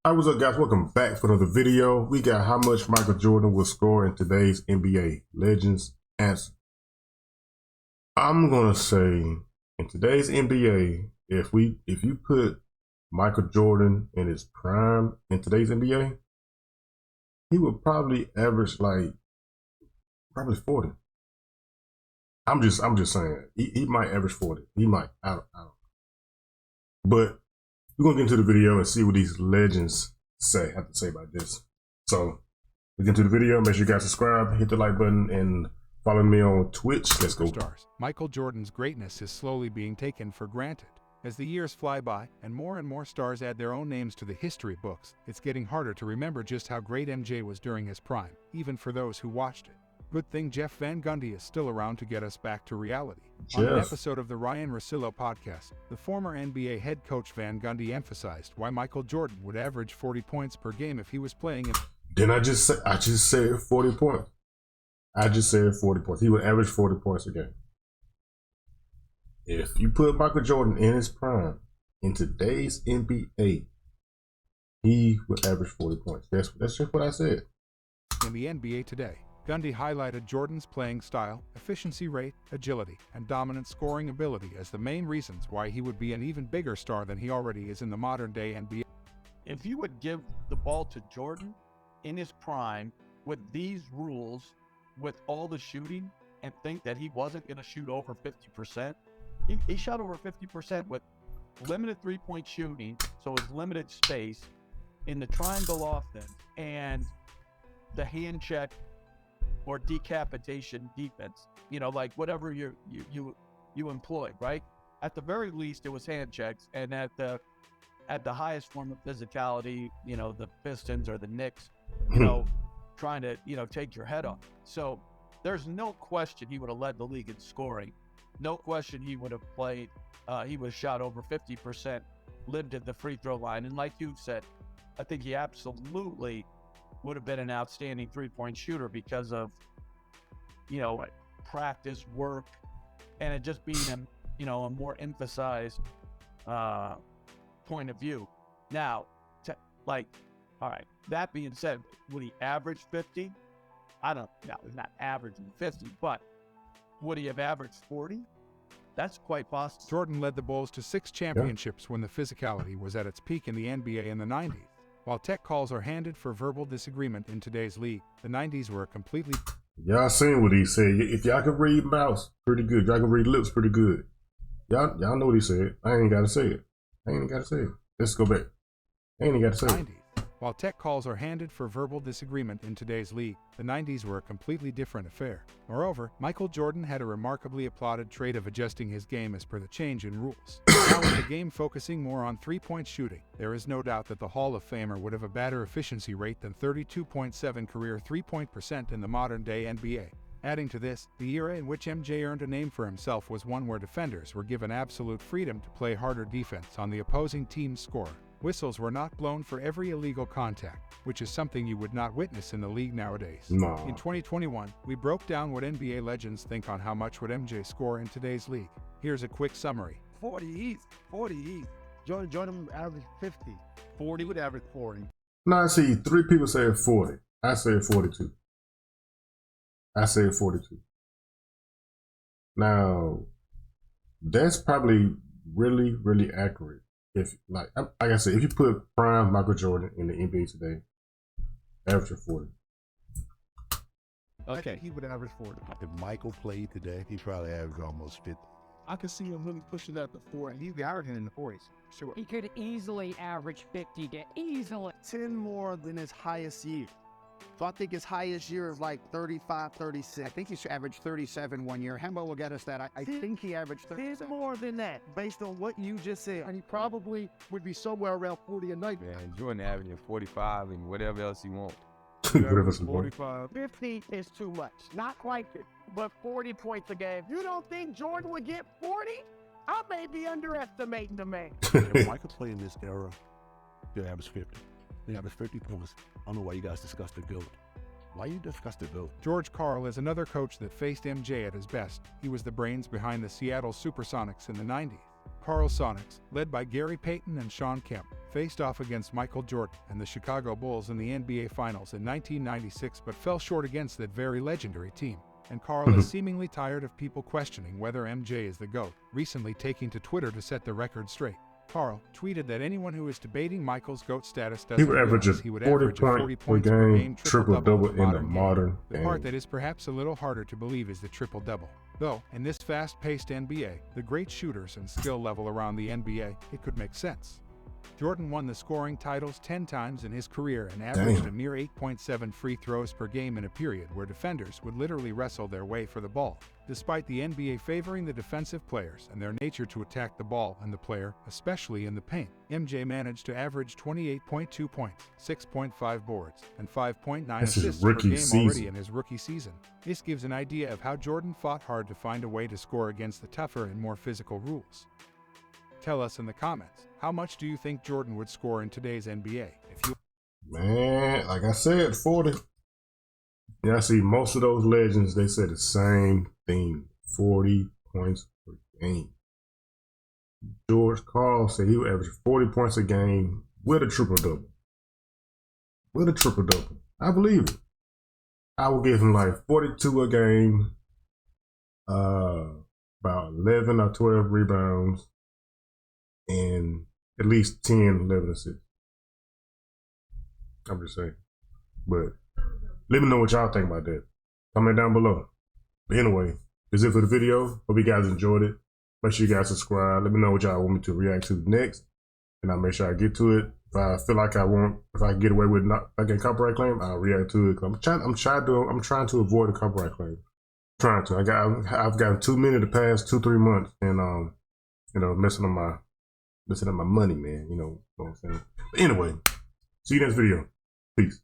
Hi, what's up, guys? Welcome back for another video. We got how much Michael Jordan will score in today's NBA Legends answer. I'm gonna say in today's NBA, if you put Michael Jordan in his prime in today's NBA, he would probably average probably 40. I'm just saying he might average 40. He might. I don't know. But we're gonna get into the video and see what these legends have to say about this. So we get into the video. Make sure you guys subscribe, hit the like button, and follow me on Twitch. Let's go. Stars. Michael Jordan's greatness is slowly being taken for granted. As the years fly by and more stars add their own names to the history books, it's getting harder to remember just how great MJ was during his prime, even for those who watched it. Good thing Jeff Van Gundy is still around to get us back to reality. On an episode of the Ryan Russillo podcast, the former NBA head coach Van Gundy emphasized why Michael Jordan would average 40 points per game if he was playing in... Then I just said 40 points. I just said 40 points. He would average 40 points a game. If you put Michael Jordan in his prime in today's NBA, he would average 40 points. That's just what I said. In the NBA today, Gundy highlighted Jordan's playing style, efficiency rate, agility, and dominant scoring ability as the main reasons why he would be an even bigger star than he already is in the modern-day NBA. If you would give the ball to Jordan in his prime with these rules, with all the shooting, and think that he wasn't going to shoot over 50%, he shot over 50% with limited three-point shooting, so it's limited space in the triangle offense and the hand check or decapitation defense, like whatever you employed, right? At the very least, it was hand checks, and at the highest form of physicality, the Pistons or the Knicks, trying to take your head off. So there's no question he would have led the league in scoring. No question he would have played. He would have shot over 50%, lived at the free throw line, and like you said, I think he absolutely would have been an outstanding three-point shooter because of, practice, work, and it just being a more emphasized point of view. Now, all right, that being said, would he average 50? No, he's not averaging 50, but would he have averaged 40? That's quite possible. Jordan led the Bulls to 6 championships when the physicality was at its peak in the NBA in the 90s. While tech calls are handed for verbal disagreement in today's league, the 90s were a completely... Y'all seen what he said. If y'all can read mouths pretty good, y'all can read lips pretty good. Y'all know what he said. I ain't got to say it. Let's go back. I ain't got to say it. 90s. While tech calls are handed for verbal disagreement in today's league, the 90s were a completely different affair. Moreover, Michael Jordan had a remarkably applauded trait of adjusting his game as per the change in rules. Now with the game focusing more on three-point shooting, there is no doubt that the Hall of Famer would have a better efficiency rate than 32.7 career three-point percent in the modern-day NBA. Adding to this, the era in which MJ earned a name for himself was one where defenders were given absolute freedom to play harder defense on the opposing team's score. Whistles were not blown for every illegal contact, which is something you would not witness in the league nowadays. No. In 2021, we broke down what NBA legends think on how much would MJ score in today's league. Here's a quick summary. 40 east. Jordan averaged 50. 40 would average 40. Now I see 3 people saying 40. I say 42. Now, that's probably really, really accurate. If like I said, if you put prime Michael Jordan in the NBA today, average 40. Okay, he would average 40. If Michael played today, he probably averaged almost 50. I could see him really pushing that to 40. He'd be averaging in the 40s. Sure. He could easily average 50, easily. 10 more than his highest year. So I think his highest year is like 35, 36. I think he averaged 37 one year. Hembo will get us that. I think he averaged 37. There's more than that, based on what you just said. And he probably would be somewhere around 40 a night. Man, Jordan averaging 45 and whatever else he wants. 45. 50 is too much. Not quite 50, but 40 points a game. You don't think Jordan would get 40? I may be underestimating the man. If Michael played in this era, he'll average 50. He averaged 50 points. I don't know why you guys discuss the GOAT. Why you discuss the GOAT? George Karl is another coach that faced MJ at his best. He was the brains behind the Seattle Supersonics in the 90s. Karl Sonics, led by Gary Payton and Sean Kemp, faced off against Michael Jordan and the Chicago Bulls in the NBA Finals in 1996 but fell short against that very legendary team. And Karl is seemingly tired of people questioning whether MJ is the GOAT, recently taking to Twitter to set the record straight. Karl tweeted that anyone who is debating Michael's GOAT status doesn't realize he would average 40 points per game triple-double in the modern game. The part that is perhaps a little harder to believe is the triple-double. Though, in this fast-paced NBA, the great shooters and skill level around the NBA, it could make sense. Jordan won the scoring titles 10 times in his career and averaged a mere 8.7 free throws per game in a period where defenders would literally wrestle their way for the ball. Despite the NBA favoring the defensive players and their nature to attack the ball and the player, especially in the paint, MJ managed to average 28.2 points, 6.5 boards, and 5.9 assists per game already in his rookie season. This gives an idea of how Jordan fought hard to find a way to score against the tougher and more physical rules. Tell us in the comments, how much do you think Jordan would score in today's NBA? Man, like I said, 40. Yeah, I see most of those legends, they say the same thing, 40 points per game. George Karl said he would average 40 points a game with a triple-double. With a triple-double. I believe it. I would give him like 42 a game, about 11 or 12 rebounds, and at least 10, 11 assists. I'm just saying. But let me know what y'all think about that. Comment down below. But anyway, that's it for the video. Hope you guys enjoyed it. Make sure you guys subscribe. Let me know what y'all want me to react to next. And I'll make sure I get to it. If I feel like if I get away with not like a copyright claim, I'll react to it. I'm trying to avoid a copyright claim. I've gotten too many the past 2-3 months, and messing up my money, man. You know what I'm saying? But anyway, see you next video. Peace.